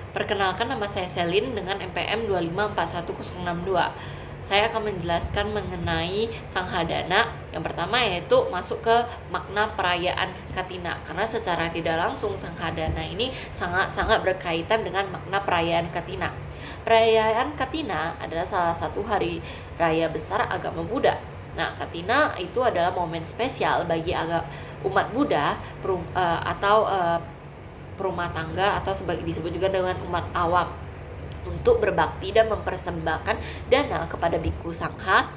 Perkenalkan, nama saya Selin dengan NPM 2541062. Saya akan menjelaskan mengenai Sanghadana. Yang pertama yaitu masuk ke makna perayaan Katina, karena secara tidak langsung Sanghadana ini sangat-sangat berkaitan dengan makna perayaan Katina. Perayaan Katina adalah salah satu hari raya besar agama Buddha. Nah, Katina itu adalah momen spesial bagi umat Buddha atau perumah tangga, atau disebut juga dengan umat awam, untuk berbakti dan mempersembahkan dana kepada biku sangha.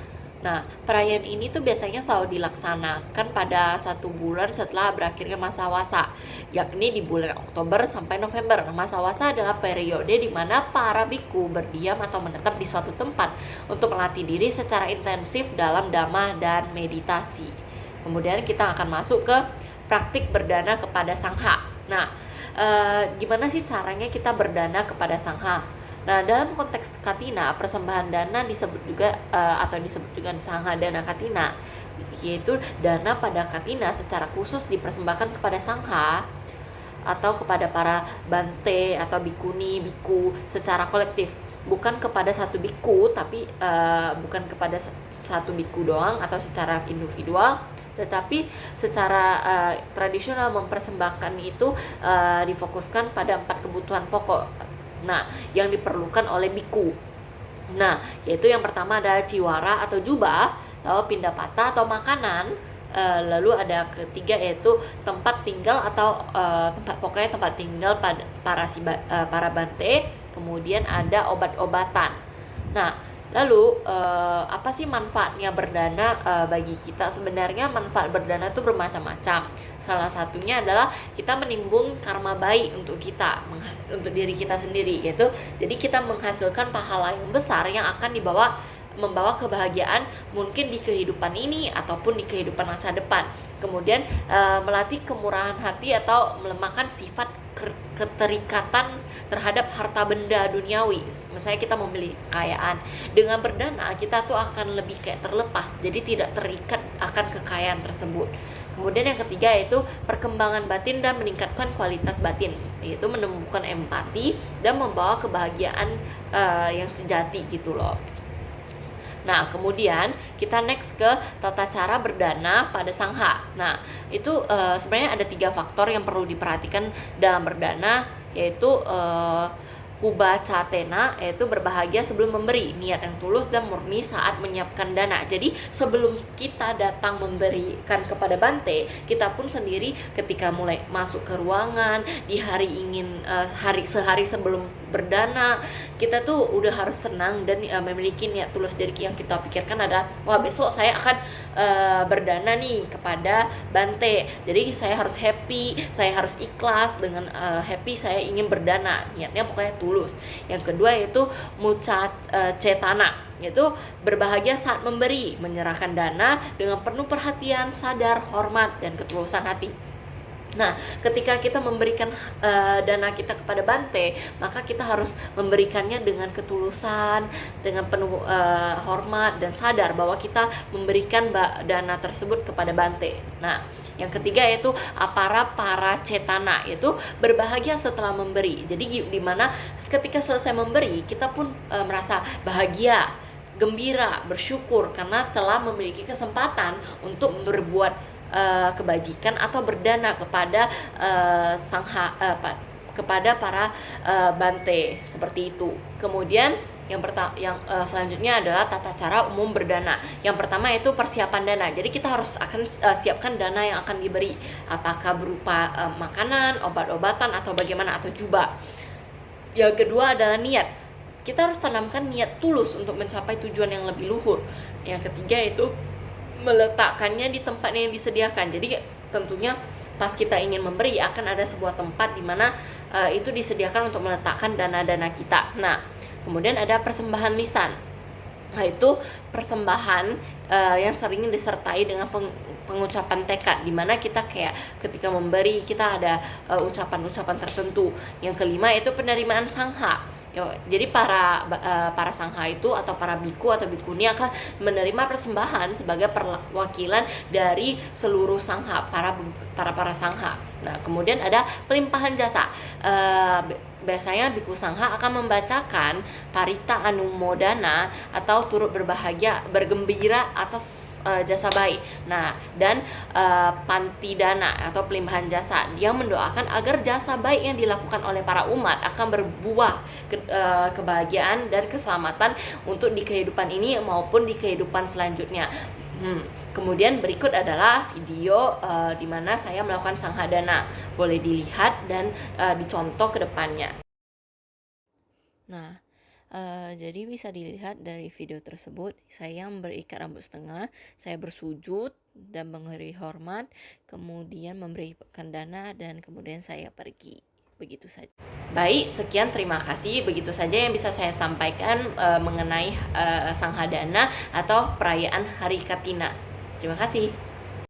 Nah, perayaan ini tuh biasanya selalu dilaksanakan pada 1 bulan setelah berakhirnya masa wasa, yakni di bulan Oktober sampai November. Masa wasa adalah periode di mana para biku berdiam atau menetap di suatu tempat untuk melatih diri secara intensif dalam dhamma dan meditasi. Kemudian kita akan masuk ke praktik berdana kepada sangha. Nah, gimana sih caranya kita berdana kepada sangha? Nah, dalam konteks Katina, persembahan dana disebut juga atau disebut juga Sanghadana Katina, yaitu dana pada Katina secara khusus dipersembahkan kepada sangha atau kepada para bante atau bikuni, biku secara kolektif, bukan kepada satu biku, tapi bukan kepada satu biku doang atau secara individual, tetapi secara tradisional mempersembahkan itu difokuskan pada 4 kebutuhan pokok. Nah, yang diperlukan oleh biku. Nah, yaitu yang pertama adalah ciwara atau jubah, lalu pindapata atau makanan, lalu ada ketiga yaitu tempat tinggal atau tempat tinggal pada para bante, kemudian ada obat-obatan. Nah, lalu apa sih manfaatnya berdana bagi kita? Sebenarnya manfaat berdana itu bermacam-macam. Salah satunya adalah kita menimbun karma baik untuk kita, untuk diri kita sendiri, yaitu jadi kita menghasilkan pahala yang besar yang akan membawa kebahagiaan mungkin di kehidupan ini ataupun di kehidupan masa depan. Kemudian melatih kemurahan hati atau melemahkan sifat keterikatan terhadap harta benda duniawi. Misalnya kita memiliki kekayaan, dengan berdana kita tuh akan lebih kayak terlepas, jadi tidak terikat akan kekayaan tersebut. Kemudian yang ketiga yaitu perkembangan batin dan meningkatkan kualitas batin, yaitu menemukan empati dan membawa kebahagiaan yang sejati gitu loh. Nah, kemudian kita next ke tata cara berdana pada sangha. Nah, itu sebenarnya ada 3 faktor yang perlu diperhatikan dalam berdana, yaitu Ubacatena, yaitu berbahagia sebelum memberi, niat yang tulus dan murni saat menyiapkan dana. Jadi sebelum kita datang memberikan kepada bante, kita pun sendiri ketika mulai masuk ke ruangan di sehari sebelum berdana, kita tuh udah harus senang dan memiliki niat tulus. Jadi yang kita pikirkan adalah, wah, besok saya akan berdana nih kepada bante, jadi saya harus happy, saya harus ikhlas dengan happy saya ingin berdana, niatnya pokoknya tulus. Yang kedua yaitu muca cetana, yaitu berbahagia saat memberi, menyerahkan dana dengan penuh perhatian, sadar, hormat, dan ketulusan hati. Nah, ketika kita memberikan dana kita kepada bante, maka kita harus memberikannya dengan ketulusan, dengan penuh hormat dan sadar bahwa kita memberikan dana tersebut kepada bante. Nah, yang ketiga yaitu para cetana, yaitu berbahagia setelah memberi. Jadi di mana ketika selesai memberi, kita pun merasa bahagia, gembira, bersyukur karena telah memiliki kesempatan untuk berbuat kebajikan atau berdana kepada kepada para bante, seperti itu. Kemudian yang selanjutnya adalah tata cara umum berdana. Yang pertama yaitu persiapan dana. Jadi kita harus siapkan dana yang akan diberi, apakah berupa makanan, obat-obatan, atau bagaimana, atau jubah. Yang kedua adalah niat. Kita harus tanamkan niat tulus untuk mencapai tujuan yang lebih luhur. Yang ketiga yaitu meletakkannya di tempat yang disediakan. Jadi tentunya pas kita ingin memberi akan ada sebuah tempat di mana itu disediakan untuk meletakkan dana-dana kita. Nah, kemudian ada persembahan lisan. Nah, itu persembahan yang sering disertai dengan pengucapan tekad, di mana kita kayak ketika memberi kita ada ucapan-ucapan tertentu. Yang kelima itu penerimaan sangha. Jadi para sangha itu atau para biku atau bikuni akan menerima persembahan sebagai perwakilan dari seluruh sangha, para sangha. Nah, kemudian ada pelimpahan jasa. biasanya Biku Sangha akan membacakan Parita Anumodana atau turut berbahagia, bergembira atas jasa baik. Nah, dan Pantidana atau pelimbahan jasa, dia mendoakan agar jasa baik yang dilakukan oleh para umat akan berbuah kebahagiaan dan keselamatan untuk di kehidupan ini maupun di kehidupan selanjutnya. Kemudian berikut adalah video di mana saya melakukan sanghadana. Boleh dilihat dan dicontoh ke depannya. Nah, jadi bisa dilihat dari video tersebut, saya berikat rambut setengah, saya bersujud dan menghori hormat, kemudian memberikan dana, dan kemudian saya pergi. Begitu saja. Baik, sekian, terima kasih. Begitu saja yang bisa saya sampaikan mengenai sanghadana atau perayaan Hari Katina. Terima kasih.